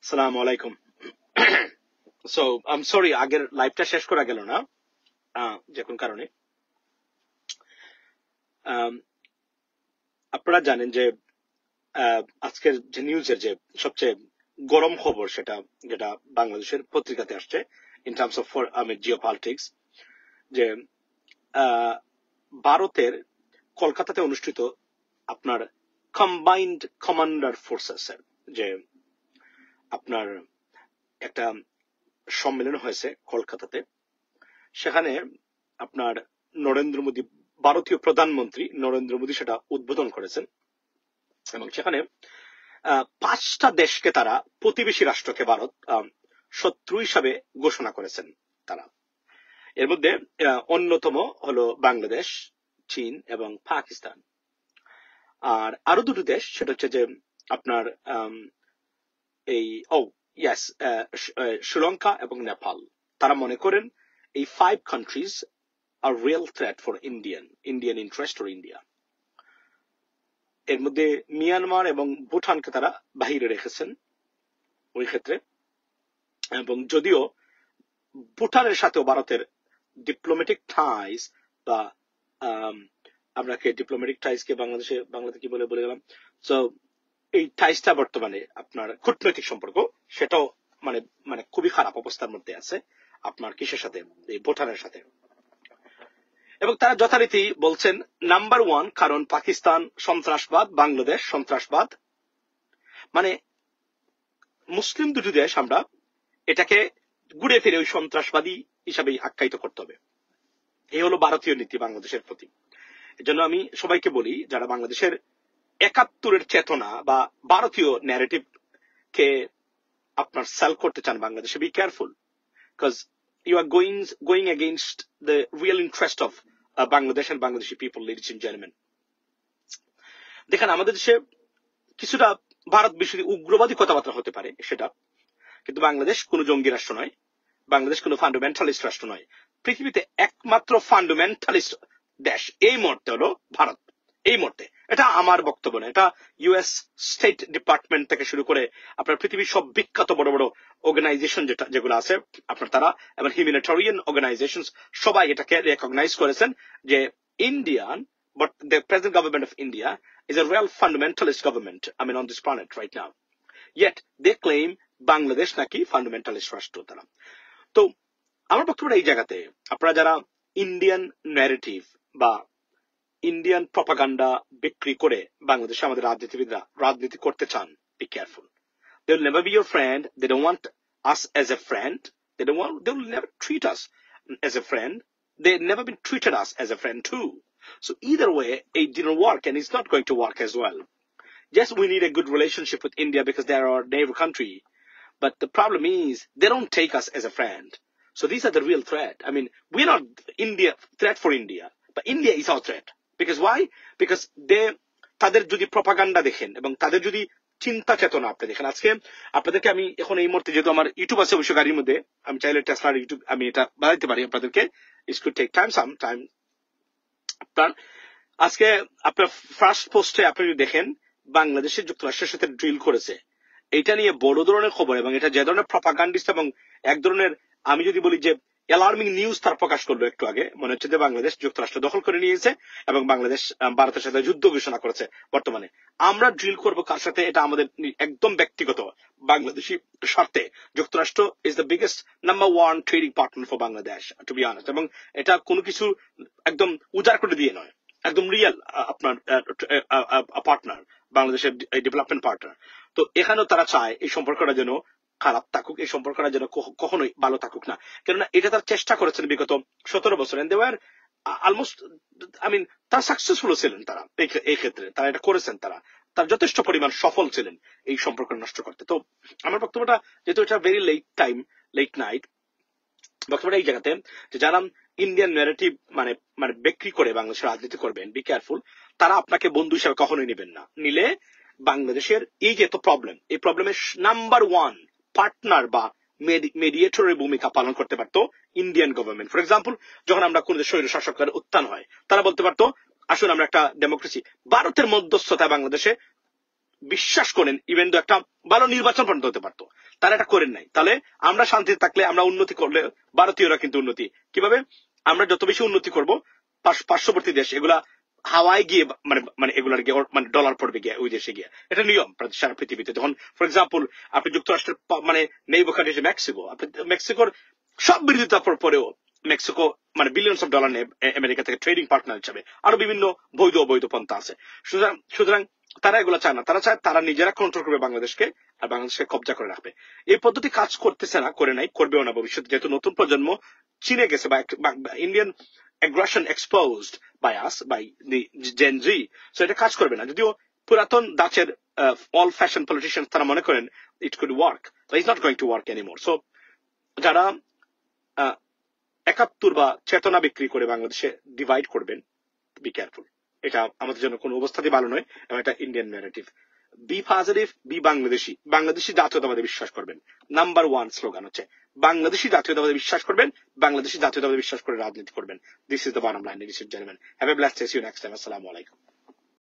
আসসালামু আলাইকুম। So I am sorry, আগের লাইভটা শেষ করা গেল না যে কোন কারণে। আপনারা জানেন যে আজকের যে নিউজের যে সবচেয়ে গরম খবর সেটা যেটা বাংলাদেশের পত্রিকাতে আসছে in terms of Jio politics, যে ভারতের কলকাতাতে অনুষ্ঠিত আপনার কম্বাইন্ড কমান্ডার ফোর্সেস এর যে আপনার একটা সম্মেলন হয়েছে কলকাতাতে। সেখানে আপনার নরেন্দ্র মোদী, ভারতীয় প্রধানমন্ত্রী নরেন্দ্র মোদী সেটা উদ্বোধন করেছেন এবং সেখানে 5টা দেশকে তারা প্রতিবেশী রাষ্ট্রকে ভারত শত্রু হিসাবে ঘোষণা করেছেন তারা। এর মধ্যে অন্যতম হলো বাংলাদেশ, চীন এবং পাকিস্তান। আর আরো দুটো দেশ, সেটা হচ্ছে যে আপনার এই শ্রীলঙ্কা এবং নেপাল। তারা মনে করেন এই 5 countries are real threat for Indian interest for India. এর মধ্যে মিয়ানমার এবং ভুটানকে তারা বাহিরে রেখেছেন ওই ক্ষেত্রে। এবং যদিও ভুটানের সাথেও ভারতের ডিপ্লোম্যাটিক টাইজ বা আপনাকে ডিপ্লোম্যাটিক টাইজকে বাংলাতে কি বলে গেলাম। সো এই টাইজটা বর্তমানে আপনার কূটনৈতিক সম্পর্ক সেটাও মানে মানে খুবই খারাপ অবস্থার মধ্যে আছে আপনার কিসের সাথে, এই ভুটানের সাথে। এবং তারা যথারীতি বলছেন নাম্বার 1 কারণ পাকিস্তান সন্ত্রাসবাদ, বাংলাদেশ সন্ত্রাসবাদ। মানে মুসলিম দুটি দেশ আমরা এটাকে ঘুরে ফিরে ওই সন্ত্রাসবাদী হিসাবেই আখ্যায়িত করতে হবে। এই হলো ভারতীয় নীতি বাংলাদেশের প্রতি। এজন্য আমি সবাইকে বলি, যারা বাংলাদেশের 71-এর চেতনা বা ভারতীয় ন্যারেটিভ কে আপনার সেল করতে চান বাংলাদেশে, be careful, because you are going against the real interest of Bangladesh and Bangladeshi people, ladies and gentleman. দেখেন, আমাদের দেশে কিছুটা ভারত বিরোধী উগ্রবাদী কথাবার্তা হতে পারে সেটা, কিন্তু বাংলাদেশ কোনো জঙ্গি রাষ্ট্র নয়, বাংলাদেশ কোনো ফান্ডামেন্টালিস্ট রাষ্ট্র নয়। পৃথিবীতে একমাত্র ফান্ডামেন্টালিস্ট দেশ এই মুহূর্তে হলো ভারত। এই মুহূর্তে এটা আমার বক্তব্য না, এটা ইউএস স্টেট ডিপার্টমেন্ট থেকে শুরু করে আপনার পৃথিবীর সব বিখ্যাত বড় বড় অর্গানাইজেশন যেগুলো আছে আপনার, তারা এবং হিউম্যানিটেরিয়ান অর্গানাইজেশন সবাই এটাকে রেকগনাইজ করেছেন যে Indian, but the present government of India is a real fundamentalist government, on this planet right now. Yet they claim Bangladesh নাকি ফান্ডামেন্টালিস্ট রাষ্ট্র তারা। তো আমার বক্তব্যটা এই জায়গাতে, আপনারা যারা ইন্ডিয়ান ন্যারেটিভ বা ইন্ডিয়ান প্রপাগান্ডা বিক্রি করে বাংলাদেশে আমাদের রাজনীতিবিদরা রাজনীতি করতে চান, be careful. They will never be your friend. They don't want us as a friend. They will never treat us as a friend. They've never been treated us as a friend too. So either way, it didn't work and it's not going to work as well. Yes, we need a good relationship with India because they are our neighbor country. But the problem is they don't take us as a friend. So these are the real threat. We're not threat for India, but India is our threat. Because why? Because তাদের যদি propaganda দেখেন এবং তাদের যদি চিন্তা চেতনা আপনি দেখেন, আজকে আপনাদেরকে আমি এখন এই মুহূর্তে, যেহেতু আমার ইউটিউব আছে অবশ্য গাড়ির মধ্যে, আমি চাইলে টেসলার ইউটিউব আমি এটা বানাইতে পারি আপনাদেরকে। It's could take time, some time. আজকে আপনার ফার্স্ট পোস্টে আপনি যদি দেখেন, বাংলাদেশের যুক্তরাষ্ট্রের সাথে ড্রিল করেছে, এটা নিয়ে বড় ধরনের খবর এবং এটা যে ধরনের প্রপাগান্ডিস্ট এবং এক ধরনের, আমি যদি বলি যে অ্যালার্মিং নিউজ তার প্রকাশ করলো একটু আগে, মনে হচ্ছে যে বাংলাদেশ যুক্তরাষ্ট্র দখল করে নিয়েছে এবং বাংলাদেশ ভারতের সাথে যুদ্ধ ঘোষণা করেছে। বর্তমানে আমরা ড্রিল করব কার সাথে, এটা আমাদের একদম ব্যক্তিগত বাংলাদেশি স্বার্থে। যুক্তরাষ্ট্র is the biggest number 1 trading partner for Bangladesh, to be honest. এবং এটা কোনো কিছু একদম উজাড় করে দিয়ে নয়, একদম রিয়েল আপনার পার্টনার, বাংলাদেশের ডেভেলপমেন্ট পার্টনার। তো এখানেও তারা চায় এই সম্পর্কটা যেন খারাপ থাকুক, এই সম্পর্কটা যেন কখনোই ভালো থাকুক না। কেননা এটা তারা চেষ্টা করেছেন বিগত 17 বছর, এন্ড দে ওয়্যার অলমোস্ট, তারা সাকসেসফুল ছিলেন। তারা এই ক্ষেত্রে তারা এটা করেছেন, তারা যথেষ্ট পরিমাণ সফল ছিলেন এই সম্পর্ক নষ্ট করতে। তো আমার বক্তব্যটা, যেহেতু এটা ভেরি লেট নাইট, বক্তব্যটা এই জায়গাতে যে যারা ইন্ডিয়ান ন্যারেটিভ মানে বিক্রি করে বাংলাদেশের রাজনীতি করবেন, বি কেয়ারফুল। তারা আপনাকে বন্ধু হিসেবে কখনোই নেবেন না। নিলে বাংলাদেশের এই যে প্রবলেম, এই প্রবলেমের নাম্বার 1 পার্টনার বা মেডিয়েটরের ভূমিকা পালন করতে পারতো ইন্ডিয়ান গভর্নমেন্ট। ফর এক্সাম্পল, যখন আমরা কোন স্বৈর শাসকের উত্থান হয়, তারা বলতে পারতো আসুন আমরা একটা ডেমোক্রেসি, ভারতের মধ্যস্থতায় বাংলাদেশে বিশ্বাস করেন ইভেন তো একটা ভালো নির্বাচন পর্যন্ত হতে পারতো। তারা এটা করেন নাই। তাহলে আমরা শান্তিতে থাকলে, আমরা উন্নতি করলে ভারতীয়রা কিন্তু উন্নতি কিভাবে, আমরা যত বেশি উন্নতি করব পার্শ্ববর্তী দেশ এগুলা হাওয়ায় গিয়ে মানে মানে এগুলার গিয়ে মানে ডলার পড়বে গিয়ে ওই দেশে গিয়ে। এটা নিয়ম সারা পৃথিবীতে। যখন ফর এক্সাম্পল আপনি যুক্তরাষ্ট্রের মানে নেইবার কান্ট্রি মেক্সিকো, আপনি মেক্সিকোর সব বিরোধিতার পরেও মেক্সিকো মানে বিলিয়নস অফ ডলার নেয় আমেরিকা থেকে ট্রেডিং পার্টনার হিসাবে। আরো বিভিন্ন বৈধ অবৈধ পন্থা আছে। সুতরাং তারা এগুলো চায় না, তারা চায় তারা নিজেরা কন্ট্রোল করবে বাংলাদেশকে আর বাংলাদেশকে কবজা করে রাখবে। এই পদ্ধতি কাজ করতেছে না, করে নাই, করবেও না ভবিষ্যতে, যেহেতু নতুন প্রজন্ম চিনে গেছে বা Indian aggression exposed by us, by the Gen Z. So এটা কাজ করবে না। যদিও পুরাতন দাচের all fashion politicians তারা মনে করেন it could work, but it's not going to work anymore. So যারা ৭১ বা চেতনা বিক্রি করে বাংলাদেশে ডিভাইড করবেন, বি কেয়ারফুল। এটা আমাদের জন্য কোনো অবস্থাতেই ভালো নয় এবং এটা Indian narrative. Be positive, be Bangladeshi. Bangladeshi জাতীয়তাবাদে বিশ্বাস করবেন। নাম্বার 1 স্লোগান হচ্ছে বাংলাদেশি জাতীয়তাবাদে বিশ্বাস করবেন, বাংলাদেশি জাতীয়তাবাদে বিশ্বাস করে রাজনীতি করবেন। This is the bottom line, ladies and gentleman. Have a blessed day, see you next time. আসসালামু আলাইকুম।